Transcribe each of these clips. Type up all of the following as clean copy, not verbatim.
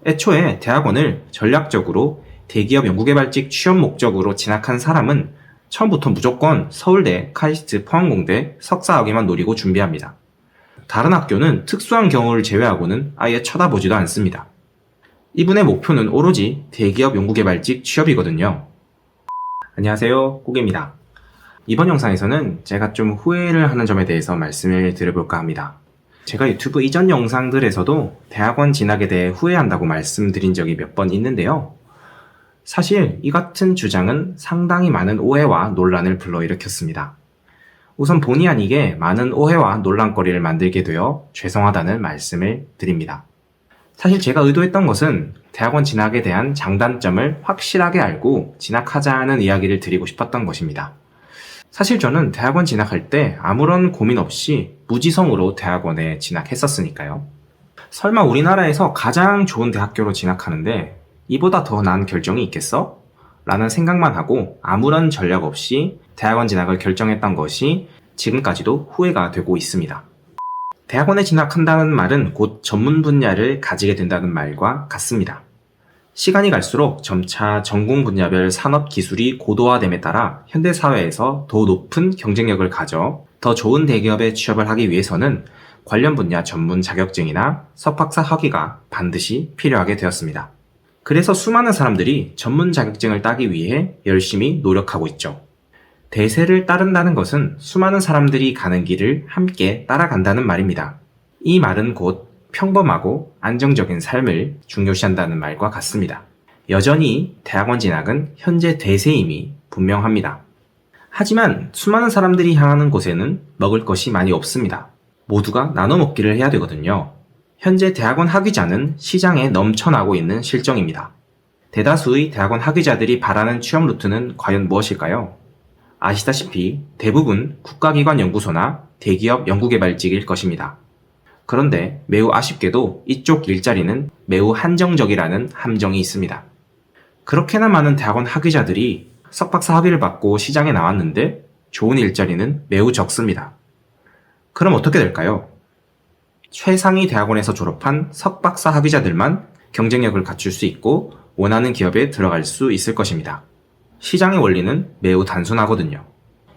애초에 대학원을 전략적으로 대기업 연구개발직 취업 목적으로 진학한 사람은 처음부터 무조건 서울대, 카이스트, 포항공대 석사학위만 노리고 준비합니다. 다른 학교는 특수한 경우를 제외하고는 아예 쳐다보지도 않습니다. 이분의 목표는 오로지 대기업 연구개발직 취업이거든요. 안녕하세요, 꾸기입니다. 이번 영상에서는 제가 좀 후회를 하는 점에 대해서 말씀을 드려볼까 합니다. 제가 유튜브 이전 영상들에서도 대학원 진학에 대해 후회한다고 말씀드린 적이 몇 번 있는데요. 사실 이 같은 주장은 상당히 많은 오해와 논란을 불러일으켰습니다. 우선 본의 아니게 많은 오해와 논란거리를 만들게 되어 죄송하다는 말씀을 드립니다. 사실 제가 의도했던 것은 대학원 진학에 대한 장단점을 확실하게 알고 진학하자는 이야기를 드리고 싶었던 것입니다. 사실 저는 대학원 진학할 때 아무런 고민 없이 무지성으로 대학원에 진학했었으니까요. 설마 우리나라에서 가장 좋은 대학교로 진학하는데 이보다 더 나은 결정이 있겠어? 라는 생각만 하고 아무런 전략 없이 대학원 진학을 결정했던 것이 지금까지도 후회가 되고 있습니다. 대학원에 진학한다는 말은 곧 전문 분야를 가지게 된다는 말과 같습니다. 시간이 갈수록 점차 전공 분야별 산업 기술이 고도화됨에 따라 현대사회에서 더 높은 경쟁력을 가져 더 좋은 대기업에 취업을 하기 위해서는 관련 분야 전문 자격증이나 석박사 학위가 반드시 필요하게 되었습니다. 그래서 수많은 사람들이 전문 자격증을 따기 위해 열심히 노력하고 있죠. 대세를 따른다는 것은 수많은 사람들이 가는 길을 함께 따라간다는 말입니다. 이 말은 곧 평범하고 안정적인 삶을 중요시한다는 말과 같습니다. 여전히 대학원 진학은 현재 대세임이 분명합니다. 하지만 수많은 사람들이 향하는 곳에는 먹을 것이 많이 없습니다. 모두가 나눠 먹기를 해야 되거든요. 현재 대학원 학위자는 시장에 넘쳐나고 있는 실정입니다. 대다수의 대학원 학위자들이 바라는 취업 루트는 과연 무엇일까요? 아시다시피 대부분 국가기관 연구소나 대기업 연구개발직일 것입니다. 그런데 매우 아쉽게도 이쪽 일자리는 매우 한정적이라는 함정이 있습니다. 그렇게나 많은 대학원 학위자들이 석박사 학위를 받고 시장에 나왔는데 좋은 일자리는 매우 적습니다. 그럼 어떻게 될까요? 최상위 대학원에서 졸업한 석박사 학위자들만 경쟁력을 갖출 수 있고 원하는 기업에 들어갈 수 있을 것입니다. 시장의 원리는 매우 단순하거든요.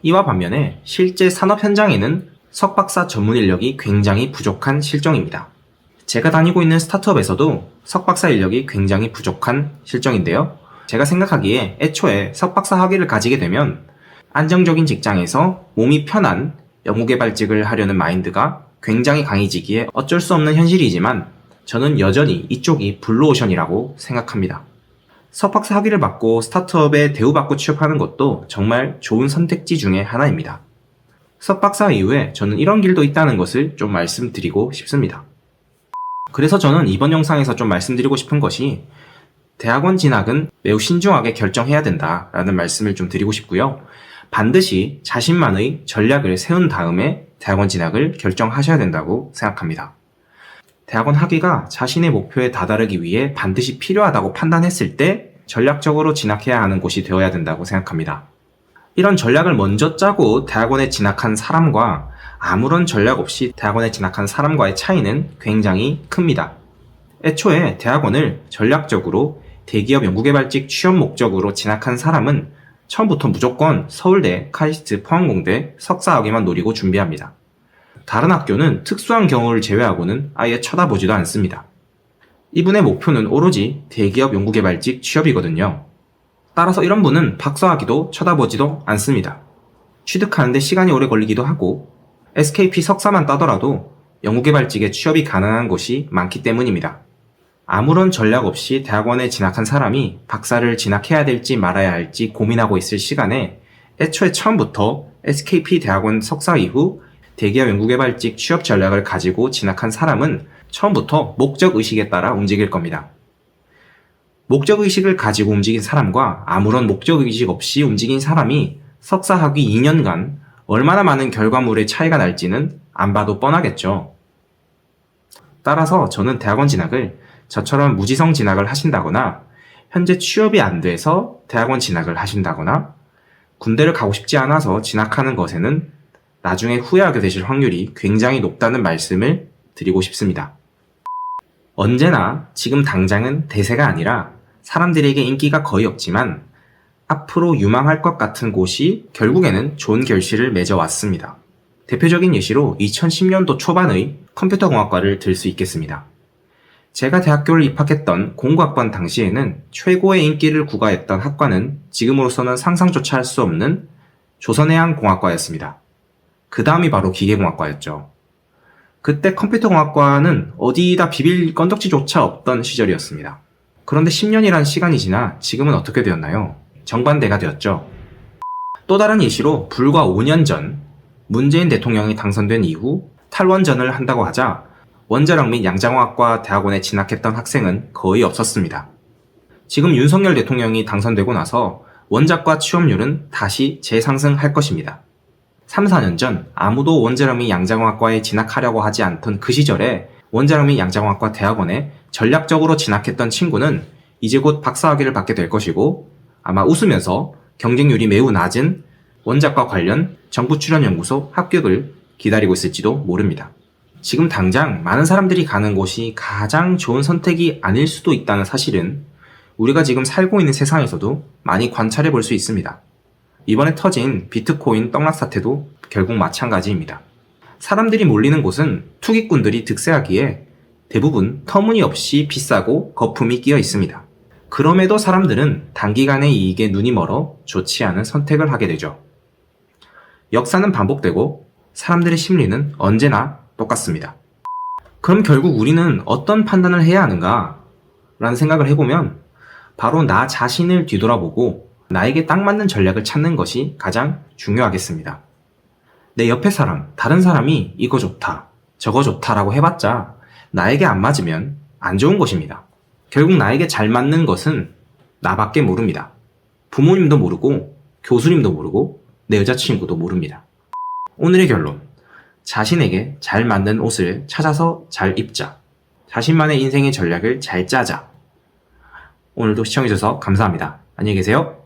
이와 반면에 실제 산업 현장에는 석박사 전문 인력이 굉장히 부족한 실정입니다. 제가 다니고 있는 스타트업에서도 석박사 인력이 굉장히 부족한 실정인데요. 제가 생각하기에 애초에 석박사 학위를 가지게 되면 안정적인 직장에서 몸이 편한 연구개발직을 하려는 마인드가 굉장히 강해지기에 어쩔 수 없는 현실이지만 저는 여전히 이쪽이 블루오션이라고 생각합니다. 석박사 학위를 받고 스타트업에 대우받고 취업하는 것도 정말 좋은 선택지 중에 하나입니다. 석박사 이후에 저는 이런 길도 있다는 것을 좀 말씀드리고 싶습니다. 그래서 저는 이번 영상에서 좀 말씀드리고 싶은 것이 대학원 진학은 매우 신중하게 결정해야 된다라는 말씀을 좀 드리고 싶고요. 반드시 자신만의 전략을 세운 다음에 대학원 진학을 결정하셔야 된다고 생각합니다. 대학원 학위가 자신의 목표에 다다르기 위해 반드시 필요하다고 판단했을 때 전략적으로 진학해야 하는 곳이 되어야 된다고 생각합니다. 이런 전략을 먼저 짜고 대학원에 진학한 사람과 아무런 전략 없이 대학원에 진학한 사람과의 차이는 굉장히 큽니다. 애초에 대학원을 전략적으로 대기업 연구개발직 취업 목적으로 진학한 사람은 처음부터 무조건 서울대, 카이스트, 포항공대 석사학위만 노리고 준비합니다. 다른 학교는 특수한 경우를 제외하고는 아예 쳐다보지도 않습니다. 이분의 목표는 오로지 대기업 연구개발직 취업이거든요. 따라서 이런 분은 박사학위도 쳐다보지도 않습니다. 취득하는데 시간이 오래 걸리기도 하고 SKP 석사만 따더라도 연구개발직에 취업이 가능한 곳이 많기 때문입니다. 아무런 전략 없이 대학원에 진학한 사람이 박사를 진학해야 될지 말아야 할지 고민하고 있을 시간에 애초에 처음부터 SKP 대학원 석사 이후 대기업 연구개발직 취업 전략을 가지고 진학한 사람은 처음부터 목적의식에 따라 움직일 겁니다. 목적의식을 가지고 움직인 사람과 아무런 목적의식 없이 움직인 사람이 석사학위 2년간 얼마나 많은 결과물의 차이가 날지는 안 봐도 뻔하겠죠. 따라서 저는 대학원 진학을 저처럼 무지성 진학을 하신다거나 현재 취업이 안 돼서 대학원 진학을 하신다거나 군대를 가고 싶지 않아서 진학하는 것에는 나중에 후회하게 되실 확률이 굉장히 높다는 말씀을 드리고 싶습니다. 언제나 지금 당장은 대세가 아니라 사람들에게 인기가 거의 없지만 앞으로 유망할 것 같은 곳이 결국에는 좋은 결실을 맺어왔습니다. 대표적인 예시로 2010년도 초반의 컴퓨터공학과를 들 수 있겠습니다. 제가 대학교를 입학했던 공구학번 당시에는 최고의 인기를 구가했던 학과는 지금으로서는 상상조차 할 수 없는 조선해양공학과였습니다. 그 다음이 바로 기계공학과였죠. 그때 컴퓨터공학과는 어디다 비빌 건덕지조차 없던 시절이었습니다. 그런데 10년이란 시간이 지나 지금은 어떻게 되었나요? 정반대가 되었죠. 또 다른 예시로 불과 5년 전 문재인 대통령이 당선된 이후 탈원전을 한다고 하자 원자력 및 양자공학과 대학원에 진학했던 학생은 거의 없었습니다. 지금 윤석열 대통령이 당선되고 나서 원자과 취업률은 다시 재상승할 것입니다. 3, 4년 전 아무도 원자력 및 양자공학과에 진학하려고 하지 않던 그 시절에 원자력 및 양자공학과 대학원에 전략적으로 진학했던 친구는 이제 곧 박사학위를 받게 될 것이고 아마 웃으면서 경쟁률이 매우 낮은 원자과 관련 정부 출연 연구소 합격을 기다리고 있을지도 모릅니다. 지금 당장 많은 사람들이 가는 곳이 가장 좋은 선택이 아닐 수도 있다는 사실은 우리가 지금 살고 있는 세상에서도 많이 관찰해 볼 수 있습니다. 이번에 터진 비트코인 떡락 사태도 결국 마찬가지입니다. 사람들이 몰리는 곳은 투기꾼들이 득세하기에 대부분 터무니없이 비싸고 거품이 끼어 있습니다. 그럼에도 사람들은 단기간의 이익에 눈이 멀어 좋지 않은 선택을 하게 되죠. 역사는 반복되고 사람들의 심리는 언제나 똑같습니다. 그럼 결국 우리는 어떤 판단을 해야 하는가? 라는 생각을 해보면 바로 나 자신을 뒤돌아보고 나에게 딱 맞는 전략을 찾는 것이 가장 중요하겠습니다. 내 옆에 사람, 다른 사람이 이거 좋다, 저거 좋다라고 해봤자 나에게 안 맞으면 안 좋은 것입니다. 결국 나에게 잘 맞는 것은 나밖에 모릅니다. 부모님도 모르고 교수님도 모르고 내 여자친구도 모릅니다. 오늘의 결론. 자신에게 잘 맞는 옷을 찾아서 잘 입자. 자신만의 인생의 전략을 잘 짜자. 오늘도 시청해주셔서 감사합니다. 안녕히 계세요.